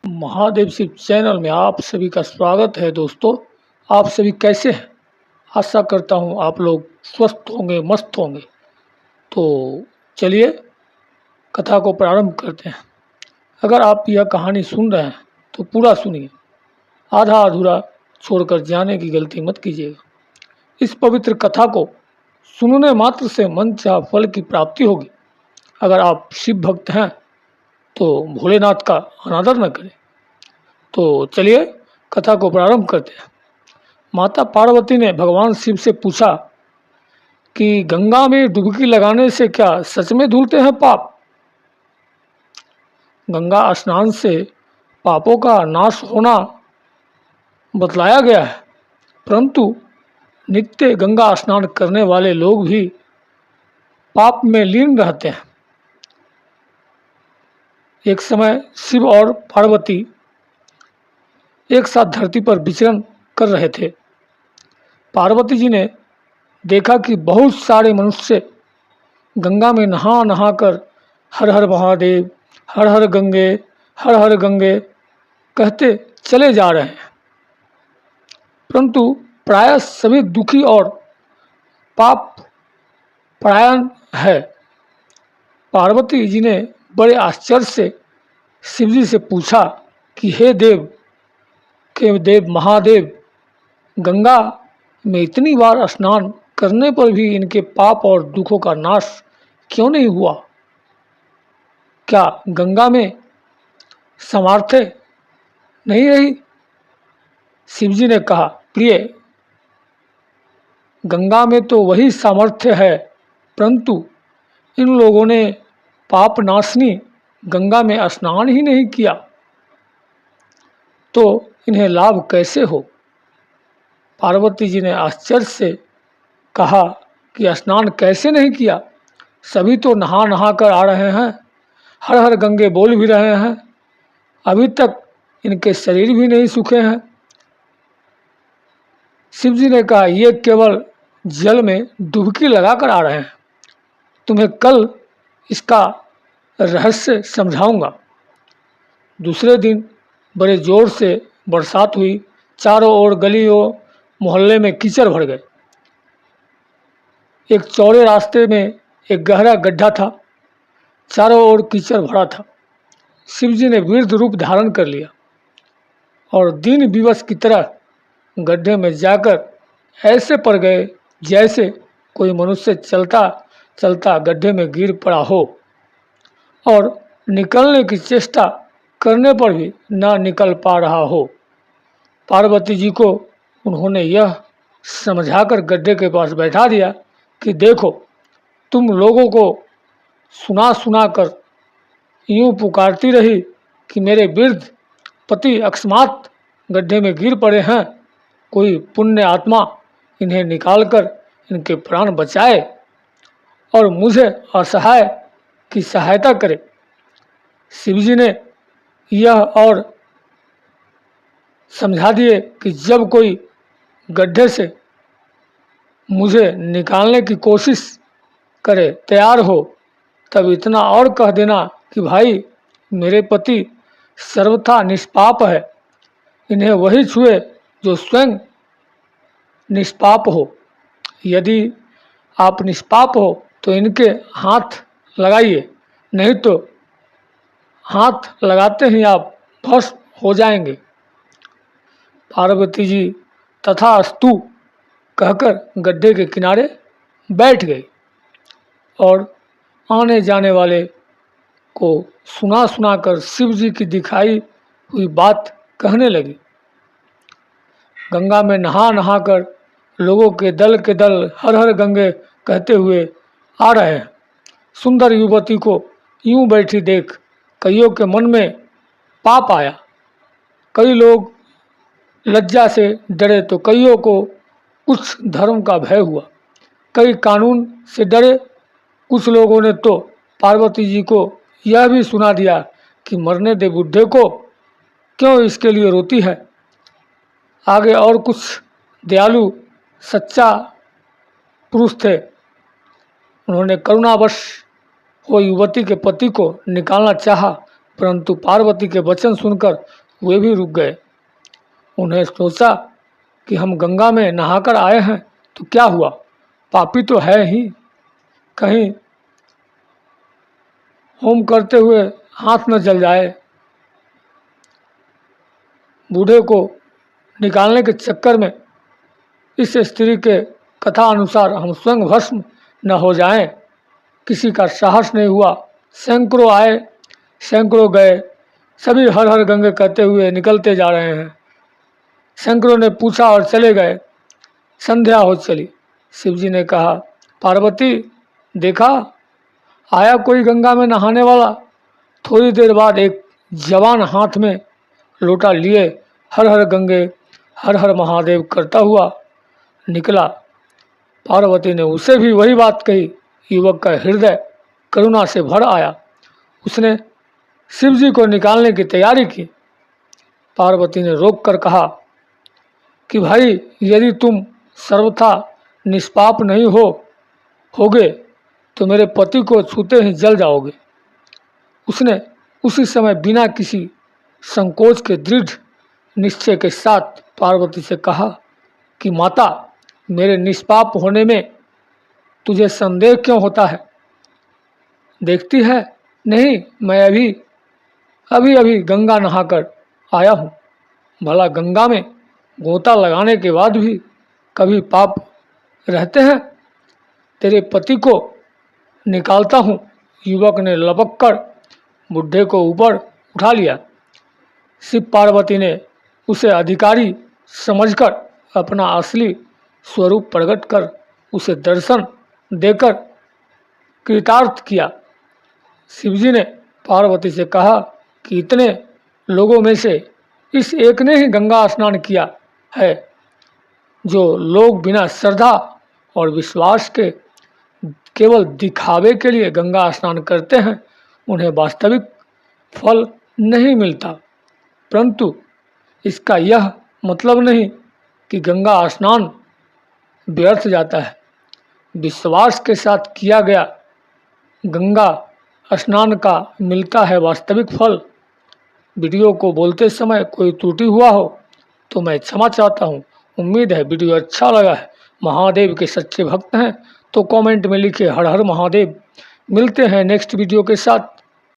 Mahadev Shiv channel में आप सभी का स्वागत है। दोस्तों, आप सभी कैसे हैं? आशा करता हूं आप लोग स्वस्थ होंगे, मस्त होंगे। तो चलिए कथा को प्रारंभ करते हैं। अगर आप यह कहानी सुन रहे हैं तो पूरा सुनिए, आधा अधूरा छोड़कर जाने की गलती मत कीजिएगा। इस पवित्र कथा को सुनने मात्र से मनचाहा फल की प्राप्ति होगी। अगर आप शिव भक्त हैं तो भोलेनाथ का अनादर न करें। तो चलिए कथा को प्रारंभ करते हैं। माता पार्वती ने भगवान शिव से पूछा कि गंगा में डुबकी लगाने से क्या सच में धुलते हैं पाप? गंगा स्नान से पापों का नाश होना बतलाया गया है, परंतु नित्य गंगा स्नान करने वाले लोग भी पाप में लीन रहते हैं। एक समय शिव और पार्वती एक साथ धरती पर विचरण कर रहे थे। पार्वती जी ने देखा कि बहुत सारे मनुष्य गंगा में नहा नहा कर हर हर महादेव, हर हर गंगे कहते चले जा रहे हैं, परंतु प्रायः सभी दुखी और पाप परायण है। पार्वती जी ने बड़े आश्चर्य से शिवजी से पूछा कि हे देव के देव महादेव, गंगा में इतनी बार स्नान करने पर भी इनके पाप और दुखों का नाश क्यों नहीं हुआ? क्या गंगा में सामर्थ्य नहीं रही? शिवजी ने कहा, प्रिय, गंगा में तो वही सामर्थ्य है, परंतु इन लोगों ने पाप नाशनी गंगा में स्नान ही नहीं किया, तो इन्हें लाभ कैसे हो? पार्वती जी ने आश्चर्य से कहा कि स्नान कैसे नहीं किया? सभी तो नहा नहा कर आ रहे हैं, हर हर गंगे बोल भी रहे हैं, अभी तक इनके शरीर भी नहीं सूखे हैं। शिवजी ने कहा, ये केवल जल में डुबकी लगा कर आ रहे हैं, तुम्हें कल इसका रहस्य समझाऊंगा। दूसरे दिन बड़े जोर से बरसात हुई। चारों ओर गलियों मोहल्ले में कीचड़ भर गए। एक चौड़े रास्ते में एक गहरा गड्ढा था, चारों ओर कीचड़ भरा था। शिवजी ने वृद्ध रूप धारण कर लिया और दीन विवश की तरह गड्ढे में जाकर ऐसे पड़ गए जैसे कोई मनुष्य चलता चलता गड्ढे में गिर पड़ा हो और निकलने की चेष्टा करने पर भी ना निकल पा रहा हो। पार्वती जी को उन्होंने यह समझाकर गड्ढे के पास बैठा दिया कि देखो, तुम लोगों को सुना सुना कर यूं पुकारती रही कि मेरे वृद्ध पति अकस्मात गड्ढे में गिर पड़े हैं, कोई पुण्य आत्मा इन्हें निकालकर इनके प्राण बचाए और मुझे असहाय की सहायता करे। शिवजी ने यह और समझा दिए कि जब कोई गड्ढे से मुझे निकालने की कोशिश करे तैयार हो, तब इतना और कह देना कि भाई, मेरे पति सर्वथा निष्पाप है, इन्हें वही छुए जो स्वयं निष्पाप हो। यदि आप निष्पाप हो तो इनके हाथ लगाइए, नहीं तो हाथ लगाते ही आप भस्म हो जाएंगे। पार्वती जी तथास्तु कहकर गड्ढे के किनारे बैठ गई और आने जाने वाले को सुना सुना कर शिव जी की दिखाई हुई बात कहने लगी। गंगा में नहा नहा कर लोगों के दल हर हर गंगे कहते हुए आ रहे हैं। सुंदर युवती को यूं बैठी देख कईयों के मन में पाप आया। कई लोग लज्जा से डरे तो कईयों को कुछ धर्म का भय हुआ। कई कानून से डरे। कुछ लोगों ने तो पार्वती जी को यह भी सुना दिया कि मरने दे बुढ़े को, क्यों इसके लिए रोती है। आगे और कुछ दयालु सच्चा पुरुष थे, उन्होंने करुणावश वो युवती के पति को निकालना चाहा, परंतु पार्वती के वचन सुनकर वे भी रुक गए। उन्हें सोचा कि हम गंगा में नहाकर आए हैं तो क्या हुआ, पापी तो है ही, कहीं होम करते हुए हाथ न जल जाए। बूढ़े को निकालने के चक्कर में इस स्त्री के कथा अनुसार हम स्वयं भस्म न हो जाएं। किसी का साहस नहीं हुआ। सैकड़ों आए, सैकड़ों गए, सभी हर हर गंगे कहते हुए निकलते जा रहे हैं। सैकड़ों ने पूछा और चले गए। संध्या हो चली। शिवजी ने कहा, पार्वती देखा, आया कोई गंगा में नहाने वाला। थोड़ी देर बाद एक जवान हाथ में लोटा लिए हर हर गंगे हर हर महादेव करता हुआ निकला। पार्वती ने उसे भी वही बात कही। युवक का हृदय करुणा से भर आया। उसने शिवजी को निकालने की तैयारी की। पार्वती ने रोक कर कहा कि भाई, यदि तुम सर्वथा निष्पाप नहीं होगे तो मेरे पति को छूते ही जल जाओगे। उसने उसी समय बिना किसी संकोच के दृढ़ निश्चय के साथ पार्वती से कहा कि माता, मेरे निष्पाप होने में तुझे संदेह क्यों होता है? देखती है नहीं, मैं अभी गंगा नहाकर आया हूँ। भला गंगा में गोता लगाने के बाद भी कभी पाप रहते हैं? तेरे पति को निकालता हूँ। युवक ने लपक कर बुढ़े को ऊपर उठा लिया। शिव पार्वती ने उसे अधिकारी समझकर अपना असली स्वरूप प्रकट कर उसे दर्शन देकर कृतार्थ किया। शिवजी ने पार्वती से कहा कि इतने लोगों में से इस एक ने ही गंगा स्नान किया है। जो लोग बिना श्रद्धा और विश्वास के केवल दिखावे के लिए गंगा स्नान करते हैं, उन्हें वास्तविक फल नहीं मिलता। परंतु इसका यह मतलब नहीं कि गंगा स्नान व्यर्थ जाता है। विश्वास के साथ किया गया गंगा स्नान का मिलता है वास्तविक फल। वीडियो को बोलते समय कोई त्रुटि हुआ हो तो मैं क्षमा चाहता हूँ। उम्मीद है वीडियो अच्छा लगा है। महादेव के सच्चे भक्त हैं तो कमेंट में लिखे हर हर महादेव। मिलते हैं नेक्स्ट वीडियो के साथ।